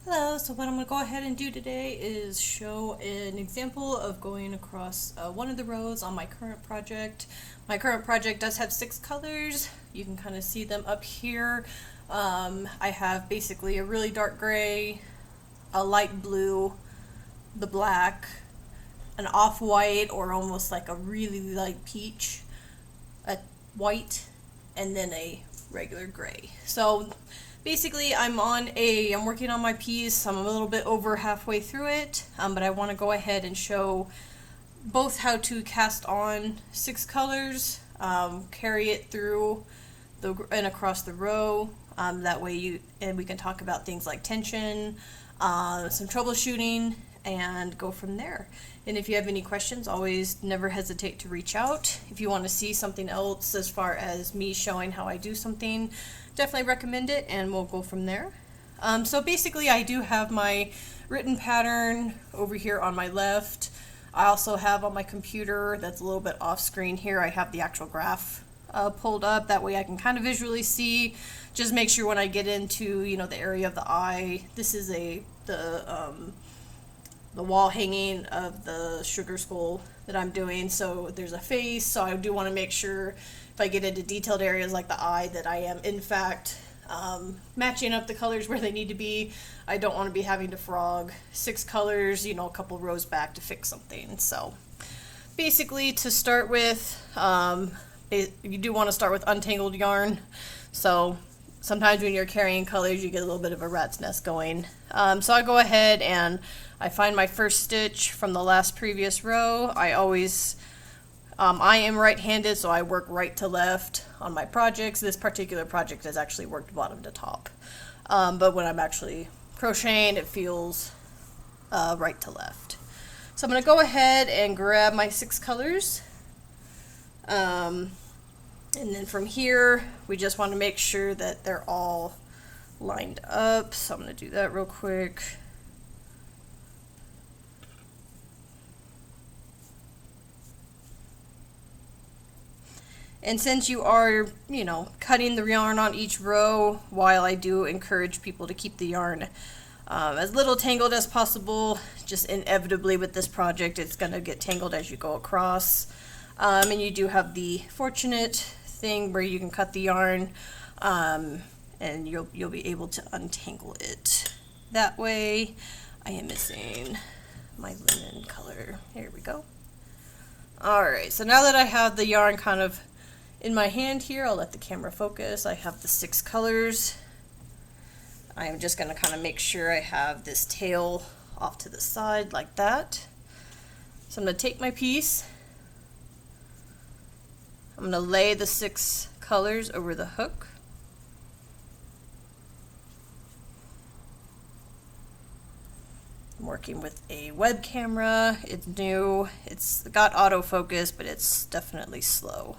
Hello, so what I'm going to go ahead and do today is show an example of going across one of the rows on my current project. My current project does have 6 colors. You can kind of see them up here. I have basically a really dark gray, a light blue, the black, an off-white or almost like a really light peach, a white, and then a regular gray. So basically I'm working on my piece. I'm a little bit over halfway through it, but I want to go ahead and show both how to cast on 6 colors, carry it through and across the row. That way we can talk about things like tension, some troubleshooting, and go from there. And if you have any questions, always never hesitate to reach out. If you want to see something else as far as me showing how I do something, definitely recommend it and we'll go from there. So basically I do have my written pattern over here on my left. I also have on my computer that's a little bit off screen here, I have the actual graph pulled up. That way I can kind of visually see. Just make sure when I get into the area of the eye, this is the wall hanging of the sugar skull that I'm doing. So there's a face, so I do want to make sure if I get into detailed areas like the eye that I am in fact matching up the colors where they need to be. I don't want to be having to frog 6 colors, a couple rows back to fix something. So basically to start with, you do want to start with untangled yarn. So sometimes when you're carrying colors you get a little bit of a rat's nest going. So I go ahead and I find my first stitch from the previous row. I am right-handed, so I work right to left on my projects. This particular project has actually worked bottom to top. But when I'm actually crocheting, it feels right to left. So I'm going to go ahead and grab my 6 colors. And then from here, we just want to make sure that they're all lined up. So I'm going to do that real quick. And since you are, cutting the yarn on each row, while I do encourage people to keep the yarn as little tangled as possible, just inevitably with this project, it's going to get tangled as you go across. And you do have the fortunate thing where you can cut the yarn and you'll be able to untangle it. That way, I am missing my linen color. Here we go. Alright, so now that I have the yarn kind of in my hand here, I'll let the camera focus. I have the 6 colors. I am just going to kind of make sure I have this tail off to the side like that. So I'm going to take my piece. I'm going to lay the 6 colors over the hook. I'm working with a web camera. It's new. It's got autofocus, but it's definitely slow.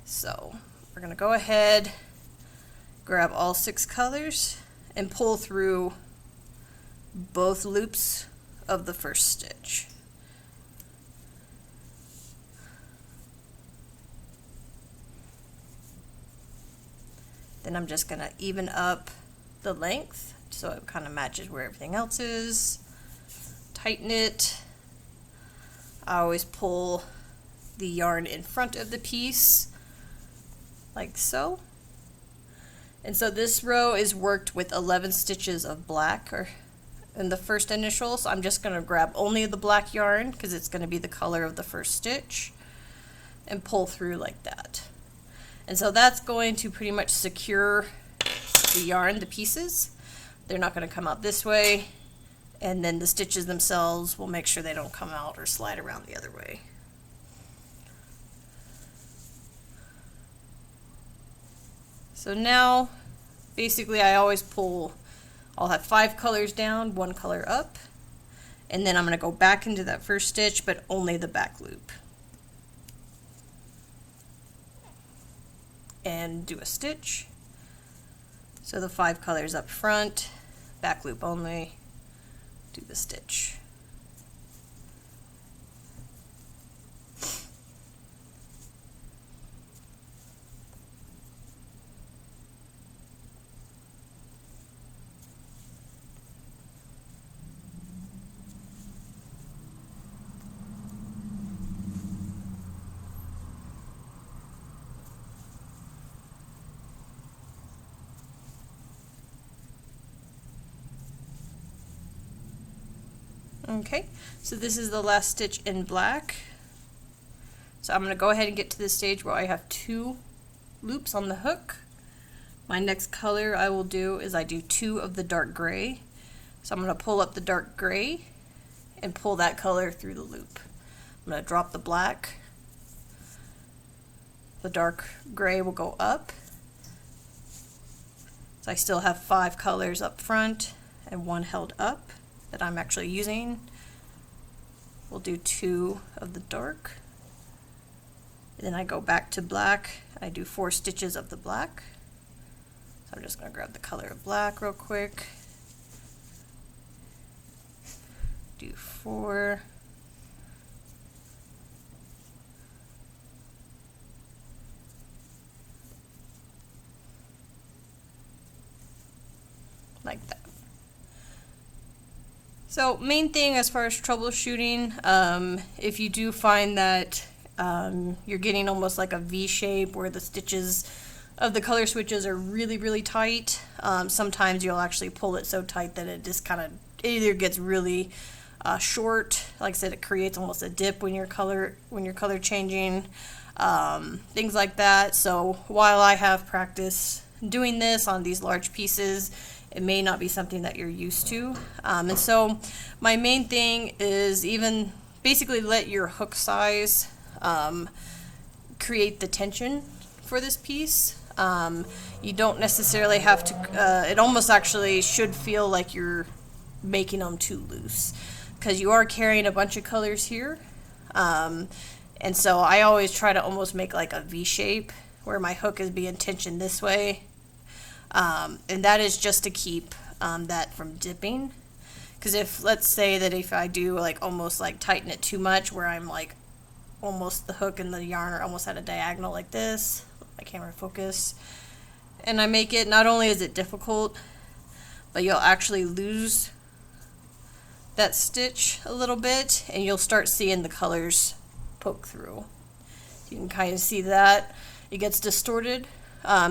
So we're going to go ahead, grab all 6 colors, and pull through both loops of the first stitch. Then I'm just going to even up the length so it kind of matches where everything else is. Tighten it. I always pull the yarn in front of the piece like so. And so this row is worked with 11 stitches of black in the first initial, so I'm just going to grab only the black yarn because it's going to be the color of the first stitch and pull through like that. And so that's going to pretty much secure the yarn, the pieces. They're not going to come out this way, and then the stitches themselves will make sure they don't come out or slide around the other way. So now, basically I always I'll have 5 colors down, 1 color up, and then I'm going to go back into that first stitch, but only the back loop. And do a stitch. So the 5 colors up front, back loop only, do the stitch. Okay, so this is the last stitch in black. So I'm going to go ahead and get to the stage where I have 2 loops on the hook. My next color I will do is I do 2 of the dark gray. So I'm going to pull up the dark gray and pull that color through the loop. I'm going to drop the black. The dark gray will go up. So I still have 5 colors up front and 1 held up that I'm actually using. We'll do 2 of the dark. And then I go back to black. I do 4 stitches of the black. So I'm just going to grab the color of black real quick. Do 4. Like that. So main thing as far as troubleshooting, if you do find that you're getting almost like a V shape where the stitches of the color switches are really tight, sometimes you'll actually pull it so tight that it just kind of either gets really short. Like I said, it creates almost a dip when you're color changing, things like that. So while I have practice doing this on these large pieces, it may not be something that you're used to. And so my main thing is even basically let your hook size create the tension for this piece. You don't necessarily have to, it almost actually should feel like you're making them too loose because you are carrying a bunch of colors here. And so I always try to almost make like a V shape where my hook is being tensioned this way. And that is just to keep that from dipping. Because if, let's say that if I do like almost like tighten it too much where I'm like almost the hook and the yarn are almost at a diagonal like this, my camera focus, and I make it, not only is it difficult, but you'll actually lose that stitch a little bit and you'll start seeing the colors poke through. You can kind of see that it gets distorted.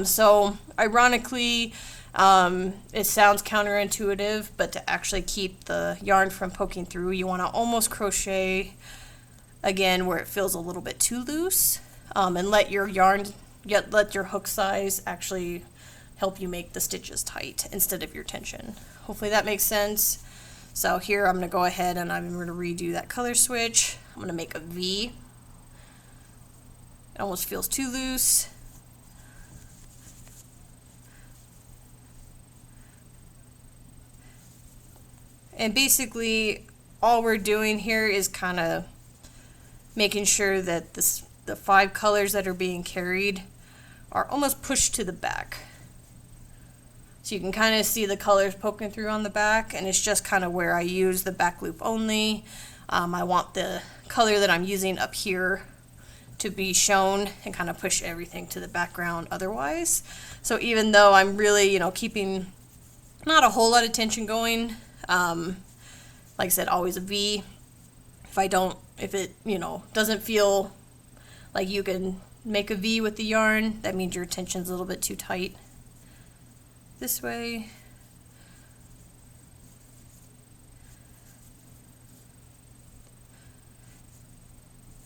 So ironically, it sounds counterintuitive, but to actually keep the yarn from poking through, you want to almost crochet again where it feels a little bit too loose, and let your hook size actually help you make the stitches tight instead of your tension. Hopefully that makes sense. So here I'm going to go ahead and I'm going to redo that color switch. I'm going to make a V. It almost feels too loose. And basically all we're doing here is kind of making sure that the 5 colors that are being carried are almost pushed to the back. So you can kind of see the colors poking through on the back, and it's just kind of where I use the back loop only. I want the color that I'm using up here to be shown and kind of push everything to the background otherwise. So even though I'm really, keeping not a whole lot of tension going, like I said, always a V. If it, doesn't feel like you can make a V with the yarn, that means your tension's a little bit too tight. This way.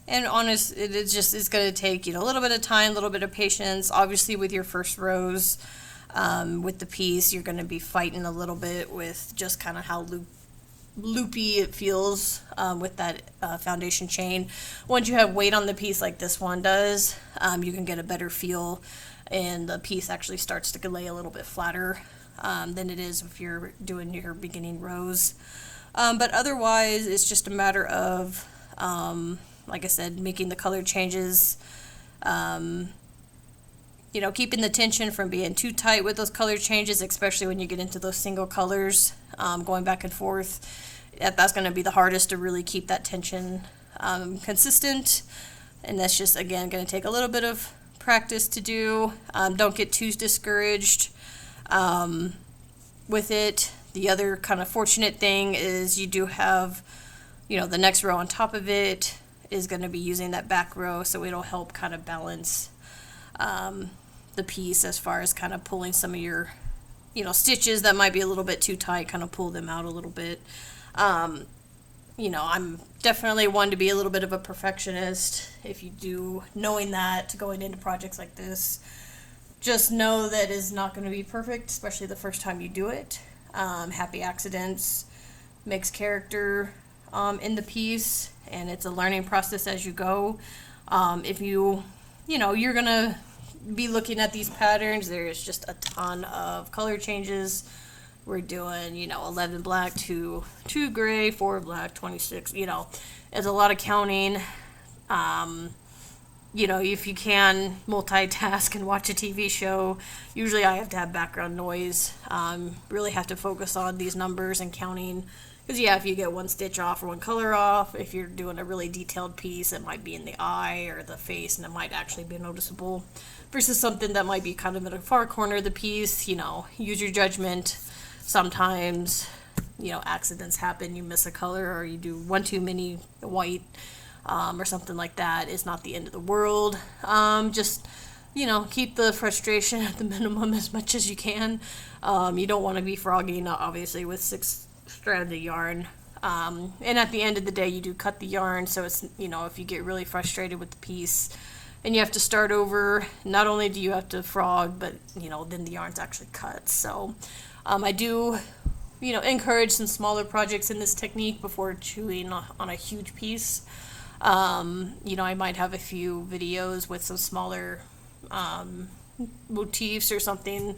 And honest, it's going to take, a little bit of time, a little bit of patience. Obviously with your first rows, with the piece, you're going to be fighting a little bit with just kind of how loopy it feels with that foundation chain. Once you have weight on the piece like this one does, you can get a better feel, and the piece actually starts to lay a little bit flatter than it is if you're doing your beginning rows. But otherwise, it's just a matter of, like I said, making the color changes, keeping the tension from being too tight with those color changes, especially when you get into those single colors, going back and forth. That's going to be the hardest to really keep that tension consistent, and that's just, again, going to take a little bit of practice to do. Don't get too discouraged with it. The other kind of fortunate thing is you do have, the next row on top of it is going to be using that back row, so it'll help kind of balance the piece as far as kind of pulling some of your, stitches that might be a little bit too tight, kind of pull them out a little bit. you know, I'm definitely one to be a little bit of a perfectionist. If you do, knowing that going into projects like this, just know that it's not going to be perfect, especially the first time you do it. Happy accidents makes character in the piece, and it's a learning process as you go. If you know, you're gonna be looking at these patterns, there's just a ton of color changes. We're doing, you know, 11 black, 2 gray, 4 black, 26, you know, it's a lot of counting. You know, if you can multitask and watch a TV show, usually I have to have background noise. Really have to focus on these numbers and counting. Because, yeah, if you get one stitch off or one color off, if you're doing a really detailed piece, it might be in the eye or the face, and it might actually be noticeable. Versus something that might be kind of in a far corner of the piece, you know, use your judgment. Sometimes, you know, accidents happen, you miss a color or you do one too many white. Or something like that is not the end of the world. Just, you know, keep the frustration at the minimum as much as you can. You don't want to be frogging, obviously, with 6 strands of yarn. And at the end of the day, you do cut the yarn, so it's, you know, if you get really frustrated with the piece and you have to start over, not only do you have to frog, but, you know, then the yarn's actually cut. So I do, you know, encourage some smaller projects in this technique before chewing on a huge piece. You know, I might have a few videos with some smaller motifs or something.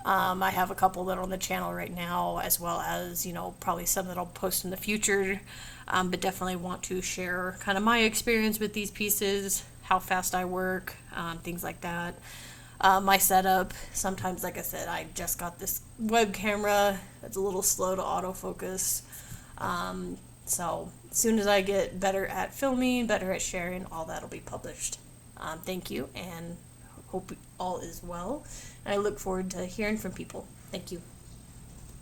I have a couple that are on the channel right now, as well as, you know, probably some that I'll post in the future. But definitely want to share kind of my experience with these pieces, how fast I work, things like that. My setup, sometimes, like I said, I just got this web camera. It's a little slow to autofocus. So as soon as I get better at filming, better at sharing, all that'll be published. Thank you, and hope all is well. And I look forward to hearing from people. Thank you.